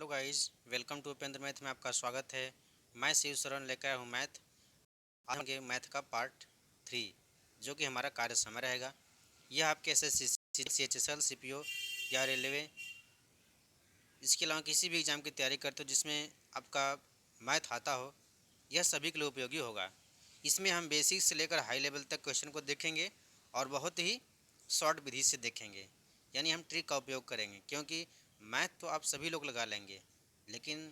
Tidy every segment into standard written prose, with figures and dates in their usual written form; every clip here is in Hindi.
Guys, welcome to Upendra math में आपका स्वागत है। मैं शिव शरण लेकर आया हूँ मैथ। आज के मैथ का पार्ट 3 जो कि हमारा कार्य समय रहेगा। यह आपके एसएससी, सीएचएसएल, सीपीओ या रेलवे, इसके अलावा किसी भी एग्ज़ाम की तैयारी करते हो जिसमें आपका मैथ आता हो, यह सभी के लिए उपयोगी होगा। इसमें हम बेसिक से लेकर हाई लेवल तक क्वेश्चन को देखेंगे और बहुत ही शॉर्ट विधि से देखेंगे, यानी हम ट्रिक का उपयोग करेंगे, क्योंकि मैथ तो आप सभी लोग लगा लेंगे, लेकिन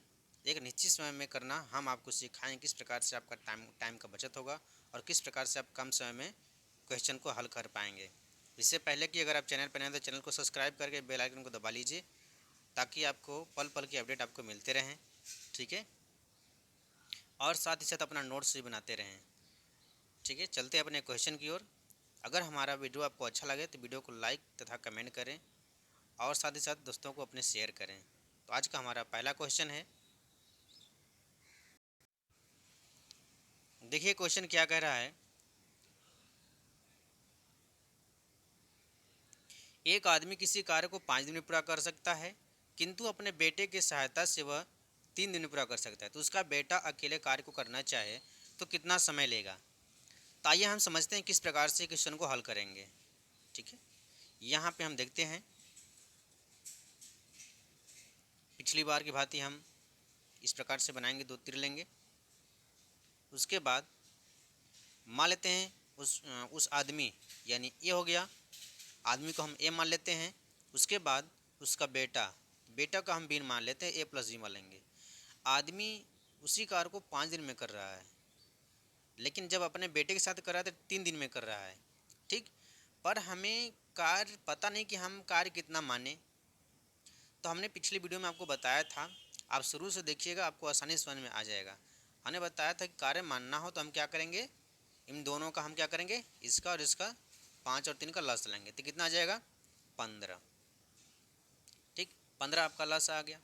एक निश्चित समय में करना हम आपको सिखाएंगे किस प्रकार से आपका टाइम का बचत होगा और किस प्रकार से आप कम समय में क्वेश्चन को हल कर पाएंगे। इससे पहले कि अगर आप चैनल पर नए हैं तो चैनल को सब्सक्राइब करके बेल आइकन को दबा लीजिए, ताकि आपको पल पल की अपडेट आपको मिलते रहें। ठीक है, और साथ ही साथ अपना नोट्स भी बनाते रहें। ठीक है, चलते हैं अपने क्वेश्चन की ओर। अगर हमारा वीडियो आपको अच्छा लगे तो वीडियो को लाइक तथा कमेंट करें और साथ ही साथ दोस्तों को अपने शेयर करें। तो आज का हमारा पहला क्वेश्चन है, देखिए क्वेश्चन क्या कह रहा है। एक आदमी किसी कार्य को 5 दिन में पूरा कर सकता है, किंतु अपने बेटे की सहायता से वह 3 दिन में पूरा कर सकता है। तो उसका बेटा अकेले कार्य को करना चाहे तो कितना समय लेगा। तो आइए हम समझते हैं किस प्रकार से क्वेश्चन को हल करेंगे। ठीक है, यहाँ पे हम देखते हैं, पिछली बार की भांति हम इस प्रकार से बनाएंगे, 2 तीर लेंगे। उसके बाद मान लेते हैं उस आदमी, यानी ये हो गया, आदमी को हम ए मान लेते हैं। उसके बाद उसका बेटा, बेटा का हम बी मान लेते हैं, ए प्लस बी मान लेंगे। आदमी उसी कार्य को 5 दिन में कर रहा है, लेकिन जब अपने बेटे के साथ कर रहा है तो 3 दिन में कर रहा है। ठीक, पर हमें कार्य पता नहीं कि हम कार्य कितना माने। तो हमने पिछली वीडियो में आपको बताया था, आप शुरू से देखिएगा, आपको आसानी से समझ में आ जाएगा। हमने बताया था कि कार्य मानना हो तो हम क्या करेंगे, इन दोनों का हम क्या करेंगे, इसका और इसका 5 और 3 का लस लेंगे, तो कितना आ जाएगा, 15। ठीक, 15 आपका लस आ गया।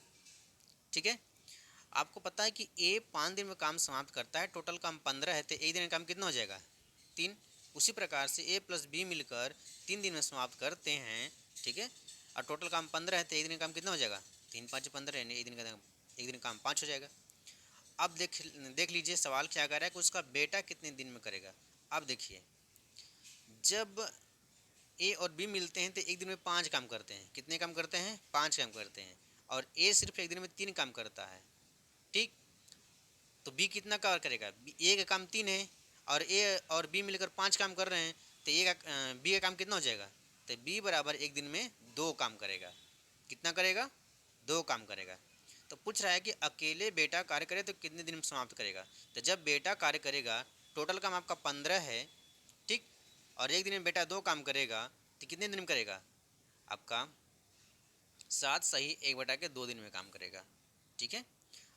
ठीक है, आपको पता है कि ए 5 दिन में काम समाप्त करता है, टोटल काम 15 है, तो एक दिन में काम कितना हो जाएगा, 3। उसी प्रकार से ए प्लस बी मिलकर 3 दिन में समाप्त करते हैं। ठीक है, और टोटल काम 15 है, तो एक दिन का काम कितना हो जाएगा, 3 5 15, यानी एक दिन का काम 5 हो जाएगा। अब देख लीजिए सवाल क्या कह रहा है कि उसका बेटा कितने दिन में करेगा। अब देखिए, जब ए और बी मिलते हैं तो एक दिन में 5 काम करते हैं। कितने काम करते हैं, 5 काम करते हैं, और ए सिर्फ एक दिन में 3 काम करता है। ठीक, तो बी कितना काम करेगा, ए का काम 3 है और ए और बी मिलकर 5 काम कर रहे हैं, तो ए का बी का काम कितना हो जाएगा, तो बी बराबर एक दिन में 2 काम करेगा। कितना करेगा, 2 काम करेगा। तो पूछ रहा है कि अकेले बेटा कार्य करे तो कितने दिन में समाप्त करेगा। तो जब बेटा कार्य करेगा, टोटल काम आपका 15 है। ठीक, और एक दिन में बेटा 2 काम करेगा, तो कितने दिन में करेगा, आपका 7 सही 1/2 दिन में काम करेगा। ठीक है,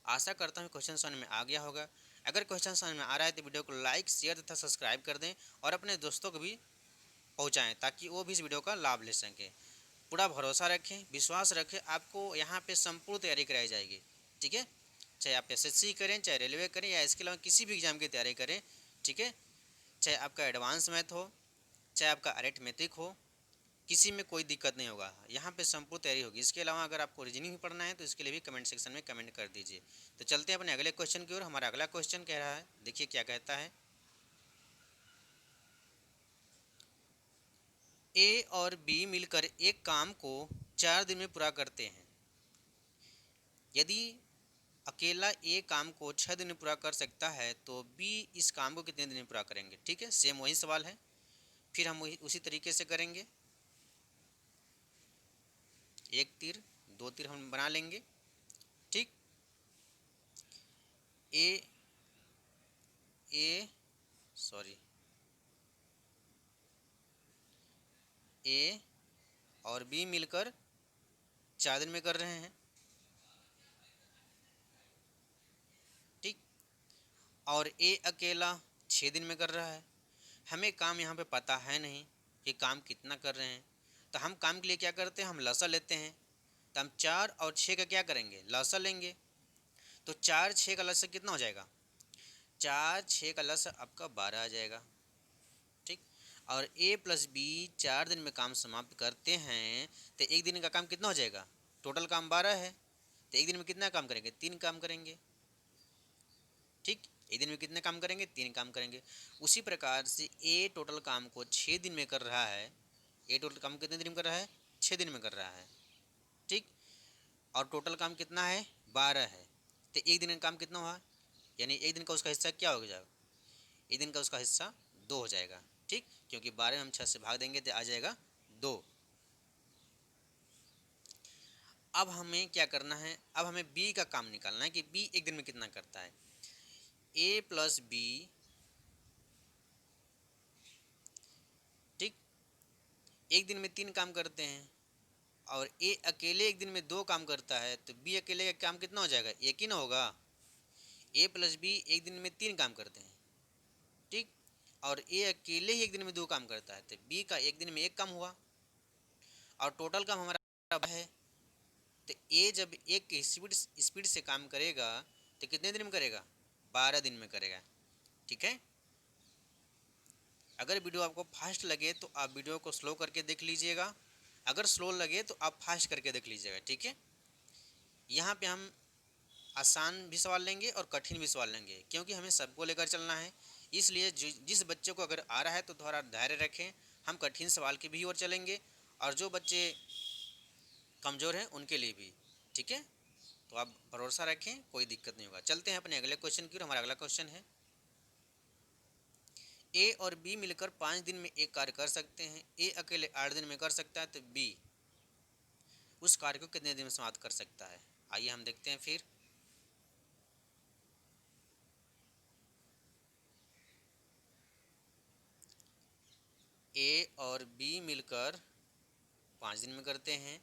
आशा करता हूँ क्वेश्चन समझ में आ गया होगा। अगर क्वेश्चन समझ में आ रहा है तो वीडियो को लाइक, शेयर तथा सब्सक्राइब कर दें और अपने दोस्तों को भी पहुँचाएँ, ताकि वो भी इस वीडियो का लाभ ले सकें। पूरा भरोसा रखें, विश्वास रखें, आपको यहाँ पे संपूर्ण तैयारी कराई जाएगी। ठीक है, चाहे आप एसएससी करें, चाहे रेलवे करें, या इसके अलावा किसी भी एग्ज़ाम की तैयारी करें। ठीक है, चाहे आपका एडवांस मैथ हो, चाहे आपका अरिथमेटिक हो, किसी में कोई दिक्कत नहीं होगा, यहाँ पे संपूर्ण तैयारी होगी। इसके अलावा अगर आपको रीजनिंग भी पढ़ना है तो इसके लिए भी कमेंट सेक्शन में कमेंट कर दीजिए। तो चलते हैं अपने अगले क्वेश्चन की ओर। हमारा अगला क्वेश्चन कह रहा है, देखिए क्या कहता है, ए और बी मिलकर एक काम को 4 दिन में पूरा करते हैं। यदि अकेला ए काम को 6 दिन में पूरा कर सकता है तो बी इस काम को कितने दिन में पूरा करेंगे। ठीक है, सेम वही सवाल है, फिर हम वही उसी तरीके से करेंगे। एक तीर 2 तीर हम बना लेंगे। ठीक, ए ए सॉरी ए और बी मिलकर 4 दिन में कर रहे हैं। ठीक, और ए अकेला 6 दिन में कर रहा है। हमें काम यहाँ पे पता है नहीं कि काम कितना कर रहे हैं, तो हम काम के लिए क्या करते हैं, हम लसा लेते हैं। तो हम 4 और 6 का क्या करेंगे, लसा लेंगे। तो 4 6 का लसा कितना हो जाएगा, 4 6 का लसा आपका 12 आ जाएगा। ठीक, और ए प्लस बी 4 दिन में काम समाप्त करते हैं, तो एक दिन का काम कितना हो जाएगा, टोटल काम 12 है, तो एक दिन में कितना काम करेंगे? 3 काम करेंगे। ठीक, एक दिन में कितने काम करेंगे? 3 काम करेंगे। उसी प्रकार से ए टोटल काम को 6 दिन में कर रहा है। ए टोटल काम कितने दिन में कर रहा है? 6 दिन में कर रहा है। ठीक, और टोटल काम कितना है? 12 है। तो एक दिन का काम कितना हुआ? यानी एक दिन का उसका हिस्सा क्या हो जाएगा? एक दिन का उसका हिस्सा 2 हो जाएगा। ठीक, क्योंकि 12 में हम 6 से भाग देंगे तो आ जाएगा 2। अब हमें क्या करना है? अब हमें बी का काम निकालना है कि बी एक दिन में कितना करता है। ए प्लस बी, ठीक, एक दिन में 3 काम करते हैं और ए अकेले एक दिन में 2 काम करता है, तो बी अकेले का काम कितना हो जाएगा? एक ही ना होगा। ए प्लस बी एक दिन में 3 काम करते हैं, ठीक, और ए अकेले ही एक दिन में 2 काम करता है, तो बी का एक दिन में 1 काम हुआ और टोटल काम हमारा है। तो ए जब एक स्पीड से काम करेगा तो कितने दिन में करेगा? 12 दिन में करेगा। ठीक है, अगर वीडियो आपको फास्ट लगे तो आप वीडियो को स्लो करके देख लीजिएगा, अगर स्लो लगे तो आप फास्ट करके देख लीजिएगा। ठीक है, यहाँ पे हम आसान भी सवाल लेंगे और कठिन भी सवाल लेंगे, क्योंकि हमें सबको लेकर चलना है। इसलिए जिस बच्चे को अगर आ रहा है तो थोड़ा धैर्य रखें, हम कठिन सवाल की भी ओर चलेंगे और जो बच्चे कमज़ोर हैं उनके लिए भी। ठीक है, तो आप भरोसा रखें, कोई दिक्कत नहीं होगा। चलते हैं अपने अगले क्वेश्चन की ओर। हमारा अगला क्वेश्चन है, ए और बी मिलकर 5 दिन में एक कार्य कर सकते हैं। ए अकेले 8 दिन में कर सकता है, तो बी उस कार्य को कितने दिन में समाप्त कर सकता है? आइए हम देखते हैं फिर। ए और बी मिलकर 5 दिन में करते हैं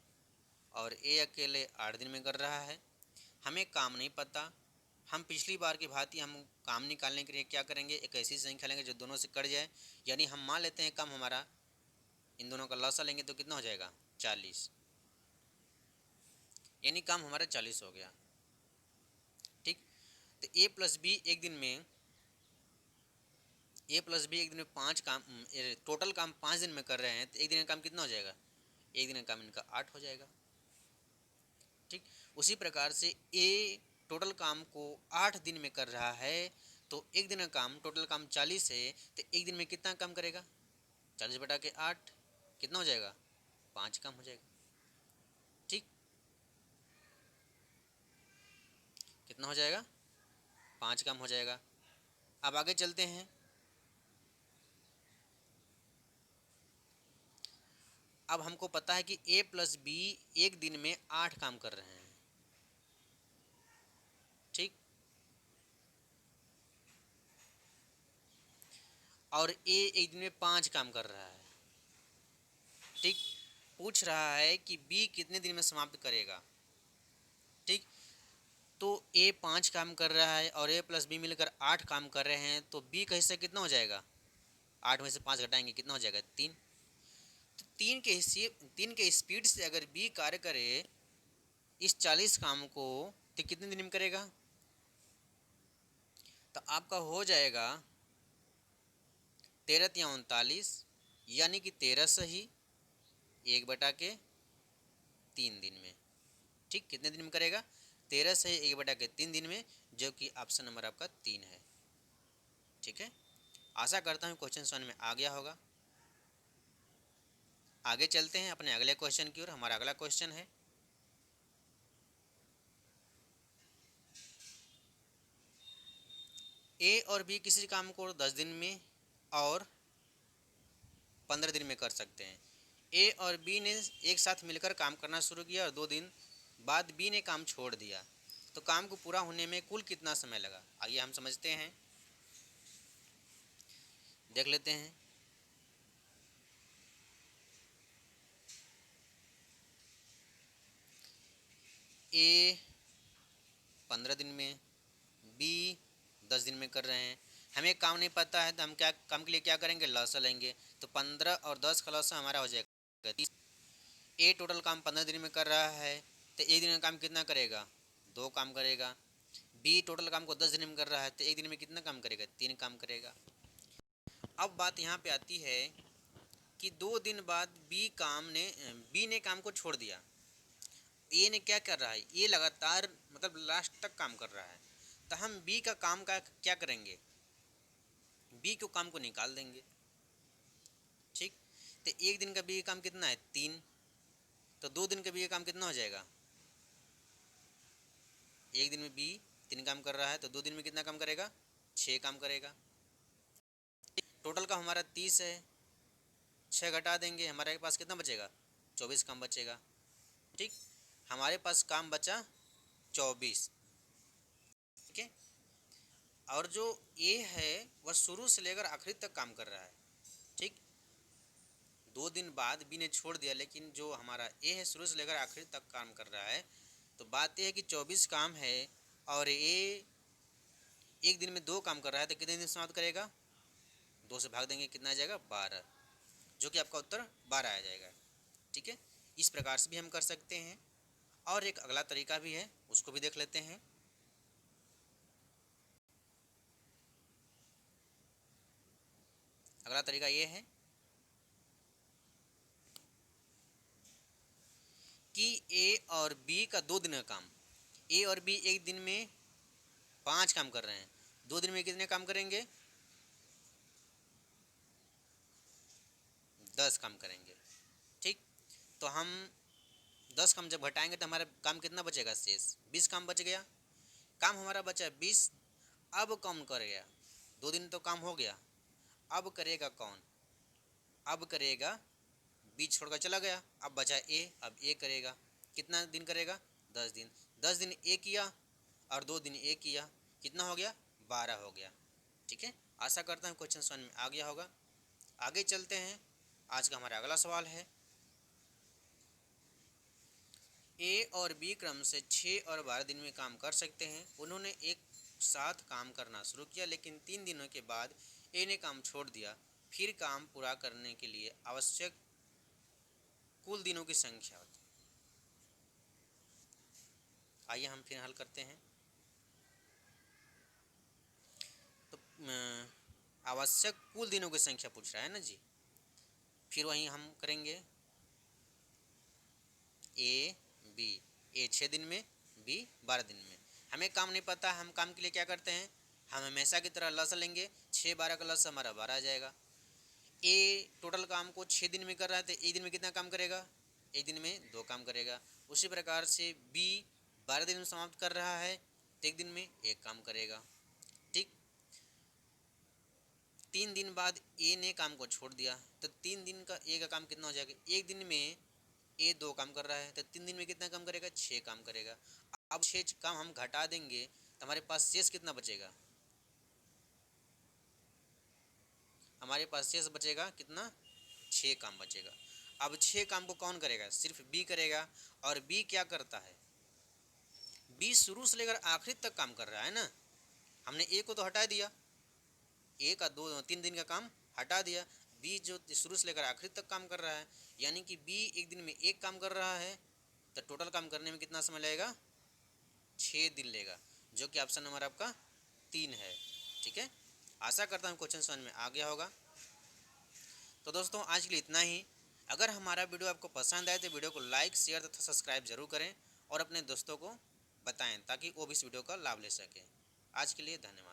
और ए अकेले 8 दिन में कर रहा है। हमें काम नहीं पता, हम पिछली बार की भांति हम काम निकालने के लिए क्या करेंगे? एक ऐसी संख्या लेंगे जो दोनों से कट जाए। यानी हम मान लेते हैं काम हमारा, इन दोनों का लसा लेंगे तो कितना हो जाएगा? 40, यानी काम हमारा 40 हो गया। ठीक, तो ए प्लस बी एक दिन में 5 काम, टोटल काम 5 दिन में कर रहे हैं, तो एक दिन का काम कितना हो जाएगा? एक दिन का काम इनका 8 हो जाएगा। ठीक, उसी प्रकार से ए टोटल काम को 8 दिन में कर रहा है, तो एक दिन का काम, टोटल काम 40 है, तो एक दिन में कितना काम करेगा? 40 बटा के 8 कितना हो जाएगा? 5 काम हो जाएगा। ठीक, कितना हो जाएगा? 5 काम हो जाएगा। अब आगे चलते हैं। अब हमको पता है कि ए प्लस बी एक दिन में 8 काम कर रहे हैं। ठीक, और ए एक दिन में 5 काम कर रहा है। ठीक, पूछ रहा है कि बी कितने दिन में समाप्त करेगा। ठीक, तो ए 5 काम कर रहा है और ए प्लस बी मिलकर 8 काम कर रहे हैं, तो बी का हिस्सा कितना हो जाएगा? 8 में से 5 घटाएंगे, कितना हो जाएगा? 3। तो 3 के स्पीड से अगर बी कार्य करे इस 40 काम को, तो कितने दिन में करेगा? तो आपका हो जाएगा 13 या 39, यानी कि 13 सही 1/3 दिन में। ठीक, कितने दिन में करेगा? 13 सही 1/3 दिन में, जो कि ऑप्शन नंबर आपका 3 है। ठीक है, आशा करता हूँ क्वेश्चन समझ में आ गया होगा। आगे चलते हैं अपने अगले क्वेश्चन की ओर। हमारा अगला क्वेश्चन है, ए और बी किसी काम को 10 दिन में और 15 दिन में कर सकते हैं। ए और बी ने एक साथ मिलकर काम करना शुरू किया और 2 दिन बाद बी ने काम छोड़ दिया, तो काम को पूरा होने में कुल कितना समय लगा? आइए हम समझते हैं, देख लेते हैं। ए 15 दिन में, बी 10 दिन में कर रहे हैं। हमें काम नहीं पता है तो हम क्या काम के लिए क्या करेंगे? लॉसा लेंगे। तो 15 और 10 का लॉसा हमारा हो जाएगा 30। ए टोटल काम 15 दिन में कर रहा है, तो एक दिन का काम कितना करेगा? 2 काम करेगा। बी टोटल काम को 10 दिन में कर रहा है, तो एक दिन में कितना काम करेगा? 3 काम करेगा। अब बात यहाँ पे आती है कि 2 दिन बाद बी ने काम को छोड़ दिया। ए ने क्या कर रहा है, ये लगातार मतलब लास्ट तक काम कर रहा है, तो हम बी का काम का क्या करेंगे, बी को काम को निकाल देंगे। ठीक, तो एक दिन का बी का काम कितना है 3, तो 2 दिन का बी का काम कितना हो जाएगा, एक दिन में बी 3 काम कर रहा है तो 2 दिन में कितना काम करेगा, 6 काम करेगा। टोटल का हमारा 30 है, 6 घटा देंगे, हमारे पास कितना बचेगा, 24 काम बचेगा। ठीक, हमारे पास काम बचा 24। ठीक है, और जो ए है वह शुरू से लेकर आखिरी तक काम कर रहा है। ठीक, 2 दिन बाद बी ने छोड़ दिया, लेकिन जो हमारा ए है शुरू से लेकर आखिरी तक काम कर रहा है। तो बात यह है कि 24 काम है और ए एक दिन में 2 काम कर रहा है, तो कितने दिन समाप्त करेगा, 2 से भाग देंगे, कितना आ जाएगा 12, जो कि आपका उत्तर 12 आ जाएगा। ठीक है, इस प्रकार से भी हम कर सकते हैं। और एक अगला तरीका भी है, उसको भी देख लेते हैं। अगला तरीका ये है कि ए और बी का 2 दिन का काम, ए और बी एक दिन में 5 काम कर रहे हैं, 2 दिन में कितने काम करेंगे, 10 काम करेंगे। ठीक, तो हम 10 काम जब घटाएंगे तो हमारा काम कितना बचेगा, शेष 20 काम बच गया। काम हमारा बचा 20, अब कौन करेगा, 2 दिन तो काम हो गया, अब करेगा कौन, अब करेगा बी छोड़कर चला गया, अब बचा ए, अब ए करेगा, कितना दिन करेगा, 10 दिन, 10 दिन ए किया और 2 दिन ए किया, कितना हो गया, 12 हो गया। ठीक है, आशा करता हूँ क्वेश्चन समझ में आ गया होगा। आगे चलते हैं, आज का हमारा अगला सवाल है, ए और बी क्रम से 6 और 12 दिन में काम कर सकते हैं। उन्होंने एक साथ काम करना शुरू किया, लेकिन 3 दिनों के बाद ए ने काम छोड़ दिया। फिर काम पूरा करने के लिए आवश्यक कुल दिनों की संख्या होती है। आइए हम फिर हल करते हैं। तो आवश्यक कुल दिनों की संख्या पूछ रहा है ना जी, फिर वहीं हम करेंगे ए बी, ए 6 दिन में, बी 12 दिन में। हमें काम नहीं पता, हम काम के लिए क्या करते हैं, हम हमेशा की तरह लस लेंगे, 6 12 का लस हमारा 12 आ जाएगा। ए टोटल काम को 6 दिन में कर रहा है, तो एक दिन में कितना काम करेगा, एक दिन में 2 काम करेगा। उसी प्रकार से बी 12 दिन में समाप्त कर रहा है, तो एक दिन में 1 काम करेगा। ठीक, 3 दिन बाद ए ने काम को छोड़ दिया, तो 3 दिन का ए का काम कितना हो जाएगा, एक दिन में ए 2 काम कर रहा है, तो 3 दिन में कितना काम करेगा, 6 काम करेगा। अब 6 काम हम घटा देंगे तो हमारे पास शेष कितना बचेगा, हमारे पास शेष बचेगा कितना, 6 काम बचेगा। अब 6 काम को कौन करेगा, सिर्फ बी करेगा। और बी क्या करता है, बी शुरू से लेकर आखिरी तक काम कर रहा है ना, हमने ए को तो हटा दिया, ए का 2-3 दिन का काम हटा दिया, बी जो शुरू से लेकर आखिरी तक काम कर रहा है, यानी कि बी एक दिन में 1 काम कर रहा है, तो टोटल काम करने में कितना समय लगेगा, 6 दिन लेगा, जो कि ऑप्शन नंबर आपका 3 है। ठीक है, आशा करता हूँ क्वेश्चन समझ में आ गया होगा। तो दोस्तों आज के लिए इतना ही। अगर हमारा वीडियो आपको पसंद आए तो वीडियो को लाइक शेयर तथा सब्सक्राइब जरूर करें और अपने दोस्तों को बताएं, ताकि वो भी इस वीडियो का लाभ ले सकें। आज के लिए धन्यवाद।